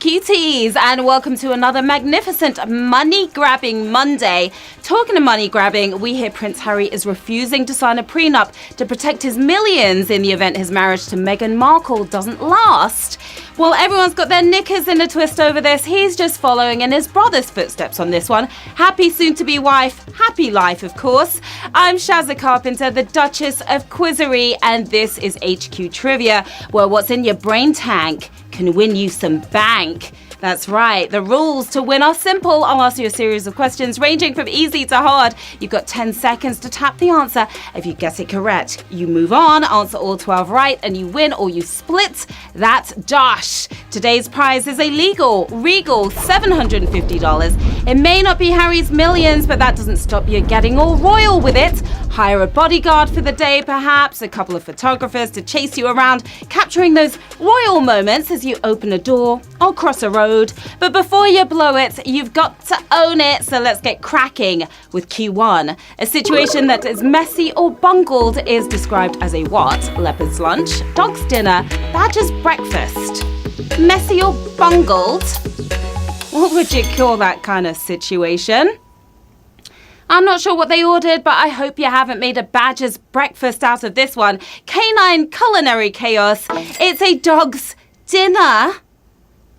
HQTs, and welcome to another magnificent money-grabbing Monday. Talking of money-grabbing, we hear Prince Harry is refusing to sign a prenup to protect his millions in the event his marriage to Meghan Markle doesn't last. Well, everyone's got their knickers in a twist over this. He's just following in his brother's footsteps on this one. Happy soon-to-be wife, happy life, of course. I'm Sharon Carpenter, the Duchess of Quizzery, and this is HQ Trivia, where what's in your brain tank can win you some bank. That's right. The rules to win are simple. I'll ask you a series of questions ranging from easy to hard. You've got 10 seconds to tap the answer. If you get it correct, you move on, answer all 12 right, and you win or you split that dash. Today's prize is a regal $750. It may not be Harry's millions, but that doesn't stop you getting all royal with it. Hire a bodyguard for the day, perhaps, a couple of photographers to chase you around, capturing those royal moments as you open a door or cross a road. But before you blow it, you've got to own it. So let's get cracking with Q1. A situation that is messy or bungled is described as a what? Leopard's lunch, dog's dinner, badger's breakfast. Messy or bungled? What would you call that kind of situation? I'm not sure what they ordered, but I hope you haven't made a badger's breakfast out of this one. Canine culinary chaos. It's a dog's dinner.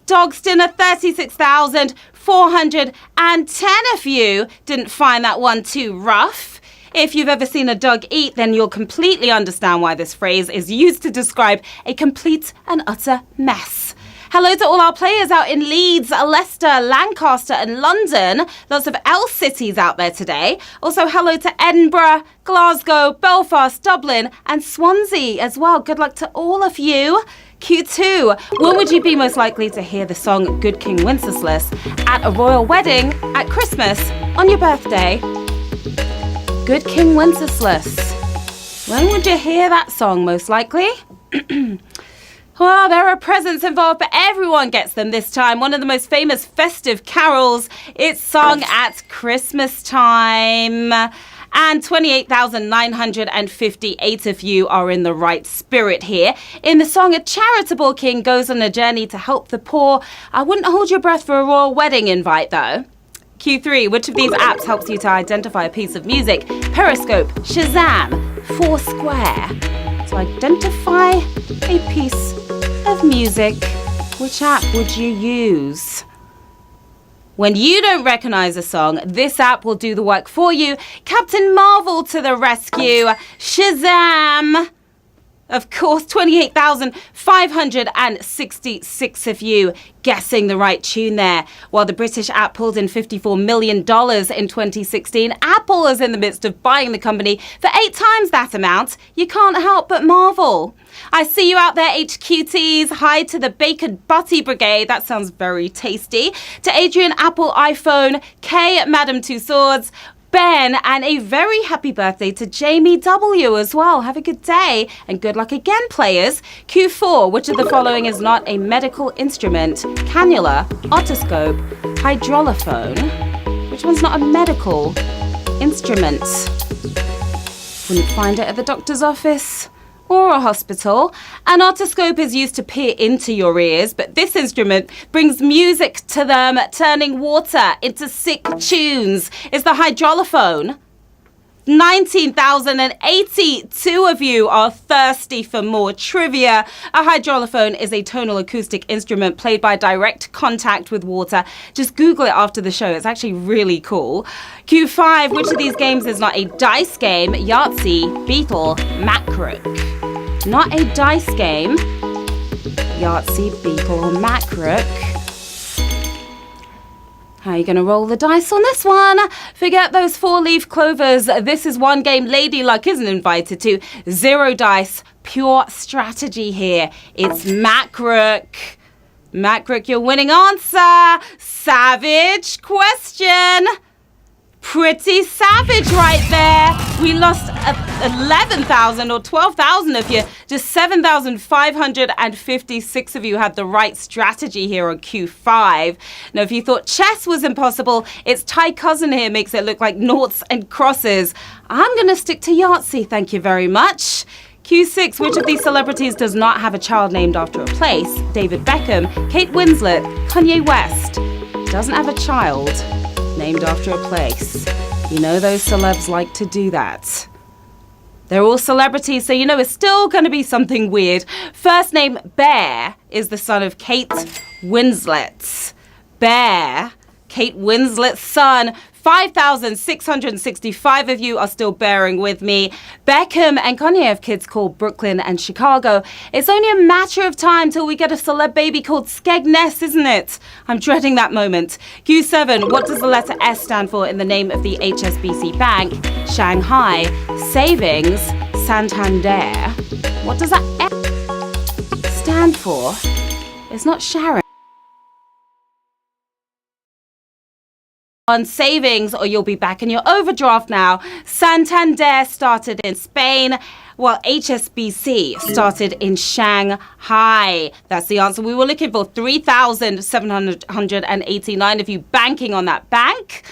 Dog's dinner, 36,410 of you didn't find that one too rough. If you've ever seen a dog eat, then you'll completely understand why this phrase is used to describe a complete and utter mess. Hello to all our players out in Leeds, Leicester, Lancaster and London. Lots of L cities out there today. Also hello to Edinburgh, Glasgow, Belfast, Dublin and Swansea as well. Good luck to all of you. Q2, when would you be most likely to hear the song Good King Wenceslas? At a royal wedding, at Christmas, on your birthday? Good King Wenceslas. When would you hear that song most likely? Well, there are presents involved, but everyone gets them this time. One of the most famous festive carols. It's sung at Christmas time. And 28,958 of you are in the right spirit here. In the song, a charitable king goes on a journey to help the poor. I wouldn't hold your breath for a royal wedding invite, though. Q3, which of these apps helps you to identify a piece of music? Periscope, Shazam, Foursquare. To identify a piece of music, which app would you use? When you don't recognize a song, this app will do the work for you. Captain Marvel to the rescue. Shazam! Of course, 28,566 of you guessing the right tune there. While the British app pulled in $54 million in 2016, Apple is in the midst of buying the company for 8 times that amount. You can't help but marvel. I see you out there, HQTs. Hi to the Bacon Butty Brigade. That sounds very tasty. To Adrian Apple iPhone, Kay Madam Two Swords, Ben, and a very happy birthday to Jamie W as well. Have a good day and good luck again, players. Q4, which of the following is not a medical instrument? Cannula, otoscope, hydrolophone. Which one's not a medical instrument? Wouldn't find it at the doctor's office or a hospital. An otoscope is used to peer into your ears, but this instrument brings music to them, turning water into sick tunes. It's the hydrolophone. 19,082 of you are thirsty for more trivia. A hydrolophone is a tonal acoustic instrument played by direct contact with water. Just Google it after the show. It's actually really cool. Q5, which of these games is not a dice game? Yahtzee, Beetle, Macrook. Not a dice game. Yahtzee, Beetle, Macrook. How are you going to roll the dice on this one? Forget those 4-leaf clovers. This is one game Lady Luck isn't invited to. 0 dice, pure strategy here. It's Macrook. Macrook, your winning answer. Savage question. Pretty savage right there. We lost 11,000 or 12,000 of you. Just 7,556 of you had the right strategy here on Q5. Now, if you thought chess was impossible, it's Ty Cousin here makes it look like noughts and crosses. I'm going to stick to Yahtzee, thank you very much. Q6, which of these celebrities does not have a child named after a place? David Beckham, Kate Winslet, Kanye West. Doesn't have a child named after a place. You know those celebs like to do that. They're all celebrities, so you know it's still going to be something weird. First name Bear is the son of Kate Winslet. Bear, Kate Winslet's son. 5,665 of you are still bearing with me. Beckham and Kanye have kids called Brooklyn and Chicago. It's only a matter of time till we get a celeb baby called Skegness, isn't it? I'm dreading that moment. Q7, what does the letter S stand for in the name of the HSBC Bank? Shanghai Savings Santander. What does that S stand for? It's not Sharon. On savings or you'll be back in your overdraft now. Santander started in Spain, while HSBC started in Shanghai. That's the answer we were looking for. 3,789 of you banking on that bank.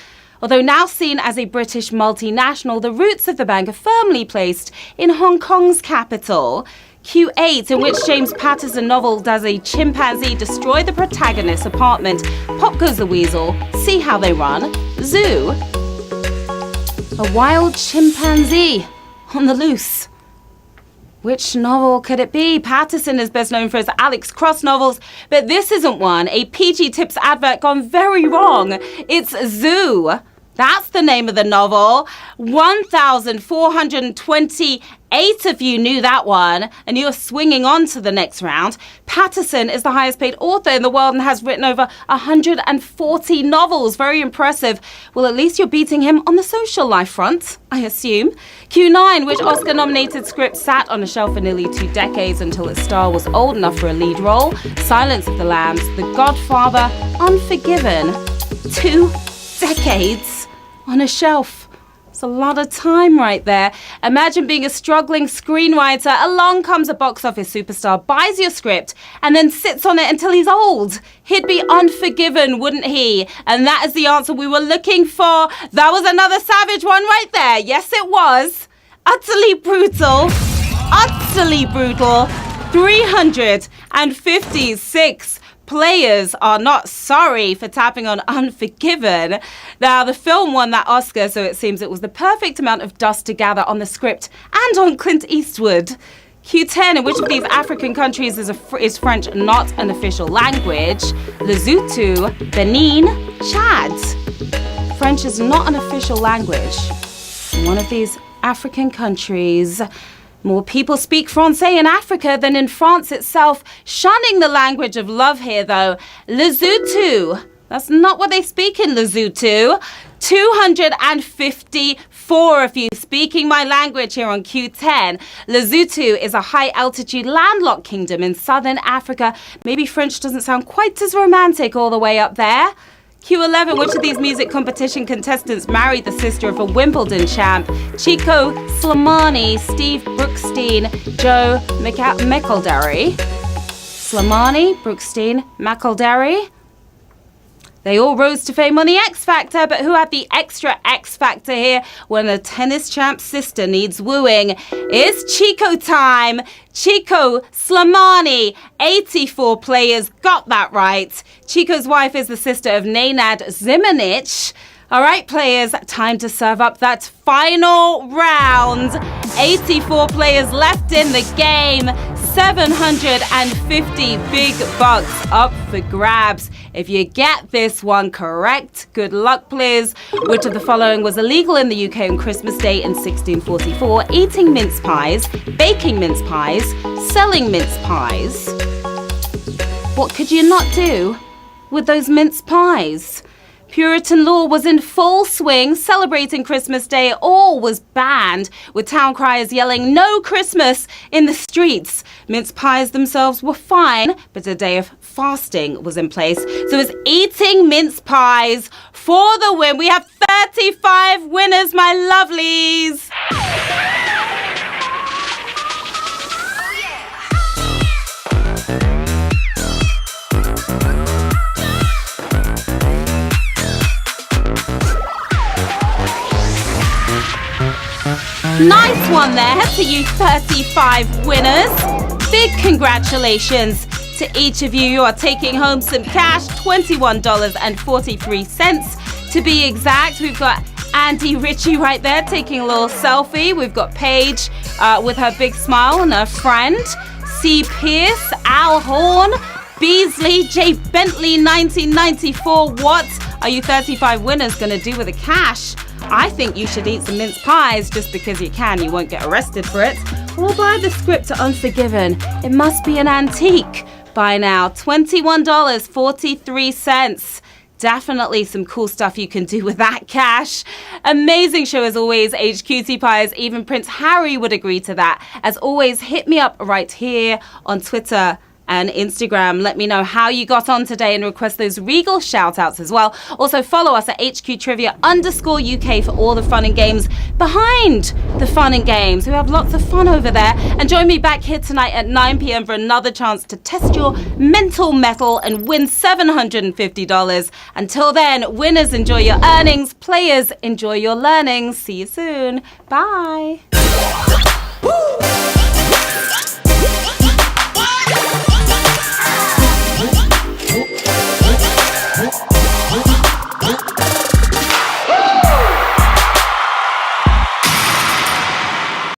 Although now seen as a British multinational, the roots of the bank are firmly placed in Hong Kong's capital. Q8, in which James Patterson novel does a chimpanzee destroy the protagonist's apartment? Pop goes the weasel. See how they run. Zoo. A wild chimpanzee on the loose. Which novel could it be? Patterson is best known for his Alex Cross novels, but this isn't one. A PG Tips advert gone very wrong. It's Zoo. That's the name of the novel. 1,428 of you knew that one, and you're swinging on to the next round. Patterson is the highest paid author in the world and has written over 140 novels. Very impressive. Well, at least you're beating him on the social life front, I assume. Q9, which Oscar-nominated script sat on a shelf for nearly 2 decades until its star was old enough for a lead role? Silence of the Lambs, The Godfather, Unforgiven. 2 decades on a shelf. It's a lot of time right there. Imagine being a struggling screenwriter. Along comes a box office superstar, buys your script, and then sits on it until he's old. He'd be unforgiven, wouldn't he? And that is the answer we were looking for. That was another savage one right there. Yes, it was. Utterly brutal. Utterly brutal. 356 players are not sorry for tapping on Unforgiven. Now, the film won that Oscar, so it seems it was the perfect amount of dust to gather on the script and on Clint Eastwood. Q10, in which of these African countries is French not an official language? Lesotho, Benin, Chad. French is not an official language in one of these African countries. More people speak Francais in Africa than in France itself. Shunning the language of love here, though. Lesotho. That's not what they speak in Lesotho. 254 of you speaking my language here on Q10. Lesotho is a high-altitude landlocked kingdom in southern Africa. Maybe French doesn't sound quite as romantic all the way up there. Q11, which of these music competition contestants married the sister of a Wimbledon champ? Chico Slimani, Steve Brookstein, Joe McElderry. Slimani, Brookstein, McElderry. They all rose to fame on the X Factor, but who had the extra X Factor here when a tennis champ's sister needs wooing? It's Chico time. Chico Slimani. 84 players got that right. Chico's wife is the sister of Nenad Zimonjic. All right, players, time to serve up that final round. 84 players left in the game. 750 big bucks up for grabs. If you get this one correct, good luck, please. Which of the following was illegal in the UK on Christmas Day in 1644? Eating mince pies, baking mince pies, selling mince pies. What could you not do with those mince pies? Puritan law was in full swing, celebrating Christmas Day. All was banned, with town criers yelling, "No Christmas!" in the streets. Mince pies themselves were fine, but a day of fasting was in place. So it's eating mince pies for the win. We have 35 winners, my lovelies. Nice one there to you 35 winners. Big congratulations to each of you. You are taking home some cash, $21.43 to be exact. We've got Andy Ritchie right there taking a little selfie. We've got Paige with her big smile and her friend. C. Pierce, Al Horn, Beasley, J. Bentley, 1994. What are you 35 winners going to do with the cash? I think you should eat some mince pies just because you can. You won't get arrested for it. Or buy the script to Unforgiven. It must be an antique by now. $21.43. Definitely some cool stuff you can do with that cash. Amazing show as always, HQT Pies. Even Prince Harry would agree to that. As always, hit me up right here on Twitter and Instagram. Let me know how you got on today and request those regal shout-outs as well. Also, follow us at HQTrivia_UK for all the fun and games behind the fun and games. We have lots of fun over there. And join me back here tonight at 9 p.m. for another chance to test your mental mettle and win $750. Until then, winners, enjoy your earnings. Players, enjoy your learnings. See you soon. Bye.